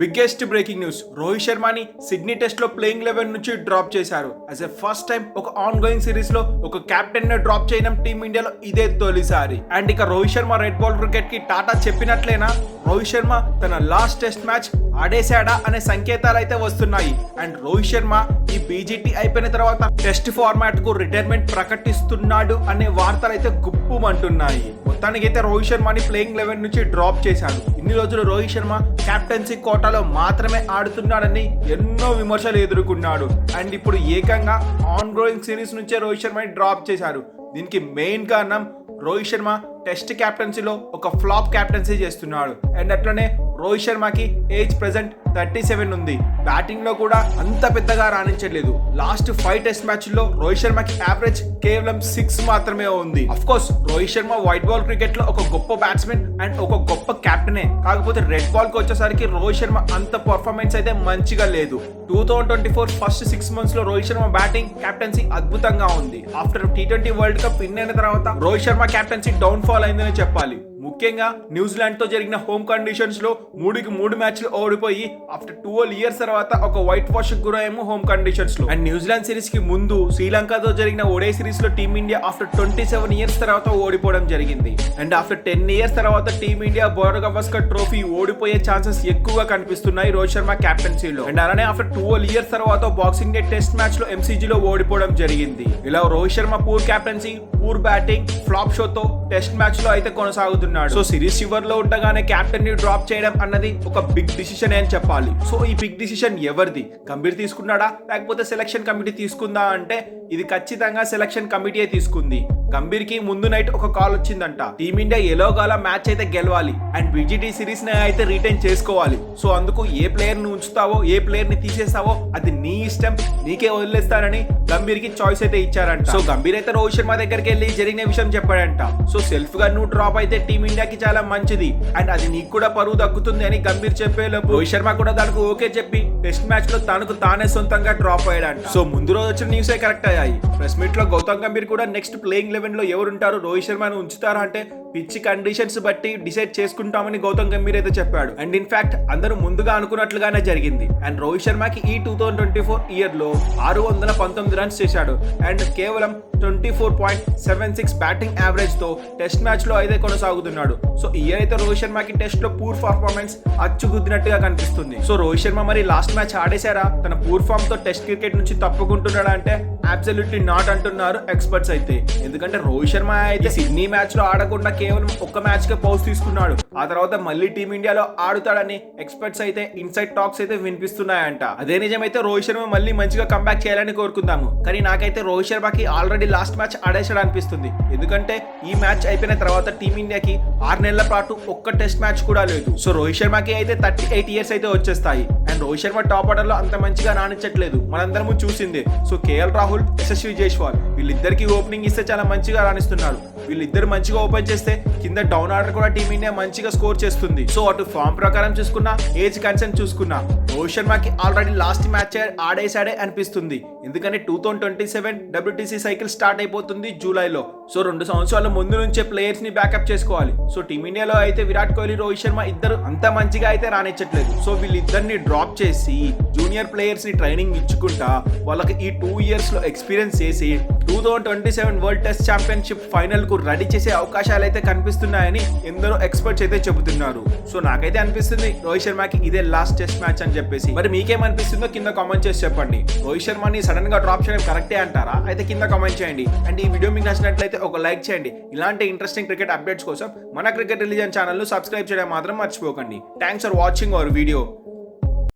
Biggest breaking news, Rohit శర్మని Sydney test లో playing 11 నుంచి డ్రాప్ చేశారు. యాజ్ ఎ ఫస్ట్ టైం ఒక ఆన్ గోయింగ్ సిరీస్ లో ఒక కెప్టెన్ ని డ్రాప్ చేయడం టీమిండియాలో ఇదే తొలిసారి. అండ్ ఇక Rohit Sharma red ball cricket కి టాటా చెప్పినట్లేనా, రోహిత్ శర్మ తన లాస్ట్ టెస్ట్ మ్యాచ్ ఆడేశాడా అనే సంకేతాలు అయితే వస్తున్నాయి. అండ్ రోహిత్ శర్మ ఈ బీజీటీ అయిపోయిన తర్వాత టెస్ట్ ఫార్మాట్ కు రిటైర్మెంట్ ప్రకటిస్తున్నాడు అనే వార్తలు అయితే గుప్పుమంటున్నాయి. మొత్తానికి అయితే రోహిత్ శర్మని ప్లేయింగ్ 11 నుంచి డ్రాప్ చేశాడు. ఇన్ని రోజులు రోహిత్ శర్మ కెప్టెన్సీ కోటాలో మాత్రమే ఆడుతున్నాడని ఎన్నో విమర్శలు ఎదుర్కొన్నాడు. అండ్ ఇప్పుడు ఏకంగా ఆన్ గోయింగ్ సిరీస్ నుంచే రోహిత్ శర్మని డ్రాప్ చేశారు. దీనికి మెయిన్ కారణం రోహిత్ శర్మ టెస్ట్ కెప్టెన్సీలో ఒక ఫ్లాప్ కెప్టెన్సీ చేస్తున్నాడు. అండ్ అట్లనే రోహిత్ శర్మకి ఏజ్ ప్రెసెంట్ 37 ఉంది. బ్యాటింగ్ లో కూడా అంత పెద్దగా రాణించలేదు. లాస్ట్ 5 టెస్ట్ మ్యాచ్ లో రోహిత్ శర్మకి యావరేజ్ కేవలం 6 మాత్రమే ఉంది. Of course Rohit Sharma white ball cricket లో ఒక గొప్ప బ్యాట్స్మెన్ అండ్ ఒక గొప్ప కెప్టెనే. కాకపోతే రెడ్ బాల్ కి వచ్చేసరికి రోహిత్ శర్మ అంత పర్ఫార్మెన్స్ అయితే మంచిగా లేదు. 2024 ఫస్ట్ 6 మంత్స్ లో రోహిత్ శర్మ బ్యాటింగ్ కెప్టెన్సీ అద్భుతంగా ఉంది. After T20 world cup win అయిన తర్వాత Rohit Sharma captaincy down fall అయిందని చెప్పాలి. ముఖ్యంగా న్యూజిలాండ్ తో జరిగిన హోమ్ కండిషన్స్ లో 3 మ్యాచ్లు ఓడిపోయి ఆఫ్టర్ 12 ఇయర్స్ తర్వాత ఒక వైట్ వాష్ గురయ్యేమో హోమ్ కండిషన్స్ లో. అండ్ న్యూజిలాండ్ సిరీస్ కి ముందు శ్రీలంకతో జరిగిన ఓడే సిరీస్ లో టీమిండియా ఆఫ్టర్ 27 ఇయర్స్ తర్వాత ఓడిపోవడం జరిగింది. అండ్ ఆఫ్టర్ 10 ఇయర్స్ తర్వాత టీమిండియా బోర్డర్ గవాస్కర్ ట్రోఫీ ఓడిపోయే ఛాన్సెస్ ఎక్కువగా కనిపిస్తున్నాయి రోహిత్ శర్మ కెప్టెన్సీలో. అండ్ అలానే ఆఫ్టర్ 12 ఇయర్స్ తర్వాత బాక్సింగ్ డే టెస్ట్ మ్యాచ్ లో ఎంసీజీలో ఓడిపోవడం జరిగింది. ఇలా Rohit Sharma poor captaincy, poor batting, flop షోతో టెస్ట్ మ్యాచ్ లో అయితే కొనసాగుతున్నాడు. సో సిరీస్ చివర్లో ఉండగానే కెప్టెన్ ని డ్రాప్ చేయడం అన్నది ఒక బిగ్ డిసిషన్ అని చెప్పాలి. సో ఈ బిగ్ డిసిషన్ ఎవరిది? గంభీర్ తీసుకున్నాడా లేకపోతే సెలక్షన్ కమిటీ తీసుకుందా అంటే ఇది ఖచ్చితంగా సెలక్షన్ కమిటీ తీసుకుంది. గంభీర్ కి ముందు నైట్ ఒక కాల్ వచ్చిందంట. టీమిండియా ఎలాగోలా మ్యాచ్ అయితే గెలవాలి అండ్ బీజీటీ సిరీస్ ని అయితే రిటైన్ చేసుకోవాలి. సో అందుకు ఏ ప్లేయర్ ని ఉంచుతావో ఏ ప్లేయర్ ని తీసేస్తావో అది నీ ఇష్టం, నీకే వదిలేస్తారని గంభీర్ కి చాయిస్ అయితే ఇచ్చారంట. సో గంభీర్ అయితే రోహిత్ శర్మ దగ్గరికి వెళ్ళి జరిగిన విషయం చెప్పాడంట. సో సెల్ఫ్ గా నువ్వు డ్రాప్ అయితే టీమిండియాకి చాలా మంచిది అండ్ అది నీకు కూడా పరువు దక్కుతుంది అని గంభీర్ చెప్పేలోపు రోహిత్ శర్మ కూడా దానికి ఓకే చెప్పి టెస్ట్ మ్యాచ్ లో తనకు తానే సొంతంగా డ్రాప్ అయ్యాడంట. సో ముందు రోజు వచ్చిన న్యూసే కరెక్ట్ అయ్యాయి. ప్రెస్ మీట్ లో గౌతమ్ గంభీర్ కూడా నెక్స్ట్ ప్లేయింగ్ 11 లో ఎవరుంటారు, రోహిత్ శర్మను ఉంచుతారా అంటే పిచ్ కండిషన్స్ బట్టి డిసైడ్ చేసుకుంటామని గౌతమ్ గంభీర్ అయితే చెప్పాడు. అండ్ ఇన్ఫాక్ట్ అందరూ ముందుగా అనుకున్నట్లుగానే జరిగింది. అండ్ రోహిత్ శర్మకి ఈ 2024 ఇయర్ లో 619 రన్స్ చేశాడు అండ్ కేవలం 24.76 బ్యాటింగ్ యావరేజ్ తో టెస్ట్ మ్యాచ్ లో అయితే కొనసాగుతున్నాడు. సో ఈ ఇయర్ అయితే రోహిత్ శర్మకి టెస్ట్ లో పూర్ పర్ఫార్మెన్స్ అచ్చుగుద్దినట్టుగా కనిపిస్తుంది. సో రోహిత్ శర్మ మరి లాస్ట్ మ్యాచ్ ఆడేశారా, తన పూర్ ఫామ్ తో టెస్ట్ క్రికెట్ నుంచి తప్పుకుంటున్నాడా అంటే అబ్సల్యూట్లీ నాట్ అంటున్నారు ఎక్స్పర్ట్స్ అయితే. ఎందుకంటే రోహిత్ శర్మ అయితే సిడ్నీ మ్యాచ్ లో ఆడకుండా కేవలం ఒక్క మ్యాచ్ కే పౌజ్ తీసుకున్నాడు. ఆ తర్వాత మళ్ళీ టీమిండియాలో ఆడుతాడని ఎక్స్పర్ట్స్ అయితే ఇన్సైడ్ టాక్స్ అయితే వినిపిస్తున్నాయంట. అదే నిజమైతే రోహిత్ శర్మ మళ్ళీ మంచిగా కంబ్యాక్ చేయాలని కోరుకుందాము. కానీ నాకైతే రోహిత్ శర్మకి ఆల్రెడీ లాస్ట్ మ్యాచ్ ఆడేసాడు అనిపిస్తుంది. ఎందుకంటే ఈ మ్యాచ్ అయిపోయిన తర్వాత టీమిండియాకి 6 నెలల పాటు ఒక్క టెస్ట్ మ్యాచ్ కూడా లేదు. సో రోహిత్ శర్మకి అయితే 38 ఇయర్స్ అయితే వచ్చేస్తాయి. And Rohit Sharma top order లో అంత మంచిగా రాణించట్లేదు, మనందరము చూసిందే. సో కేఎల్ రాహుల్, యశస్వి జైస్వాల్ వీళ్ళిద్దరికి ఓపెనింగ్ ఇస్తే చాలా మంచిగా రాణిస్తున్నారు. వీళ్ళిద్దరు మంచిగా ఓపెన్ చేస్తే కింద డౌన్ ఆర్డర్ కూడా టీమిండియా మంచిగా స్కోర్ చేస్తుంది. సో అటు ఫామ్ ప్రకారం చూసుకున్నా, ఏజ్ కన్సర్న్ చూసుకున్నా రోహిత్ శర్మకి ఆల్రెడీ లాస్ట్ మ్యాచ్ ఆడేసాడే అనిపిస్తుంది. ఎందుకంటే 2027 WTC సైకిల్ స్టార్ట్ అయిపోతుంది జూలైలో. సో 2 సంవత్సరాల ముందు నుంచే ప్లేయర్స్ ని బ్యాకప్ చేసుకోవాలి. సో టీమిండియాలో అయితే విరాట్ కోహ్లీ, రోహిత్ శర్మ ఇద్దరు అంత మంచిగా అయితే రానిచ్చట్లేదు. సో వీళ్ళిద్దరిని డ్రాప్ చేసి జూనియర్ ప్లేయర్స్ ని ట్రైనింగ్ ఇచ్చుకుంటా వాళ్ళకి ఈ 2 ఇయర్స్ లో ఎక్స్పీరియన్స్ చేసి 2027 వరల్డ్ టెస్ట్ ఛాంపియన్షిప్ ఫైనల్ కు రెడీ చేసే అవకాశాలు అయితే కనిపిస్తున్నాయని ఎందరో ఎక్స్పర్ట్స్ అయితే చెబుతున్నారు. సో నాకైతే అనిపిస్తుంది రోహిత్ శర్మకి ఇదే లాస్ట్ టెస్ట్ మ్యాచ్ అని చెప్పేసి. మరి మీకేమనిపిస్తుందో కింద కామెంట్ చేసి చెప్పండి. రోహిత్ శర్మని సడన్ గా డ్రాప్ చేయడం కరెక్టే అంటారా? అయితే కింద కామెంట్ చేయండి. అండ్ ఈ వీడియో మీకు నచ్చినట్లయితే ఒక లైక్ చేయండి. ఇలాంటి ఇంట్రెస్టింగ్ క్రికెట్ అప్డేట్స్ కోసం మన క్రికెట్ రిలీజన్ ఛానల్ ను సబ్స్క్రైబ్ చేయడం మాత్రం మర్చిపోకండి. Thanks for watching our video.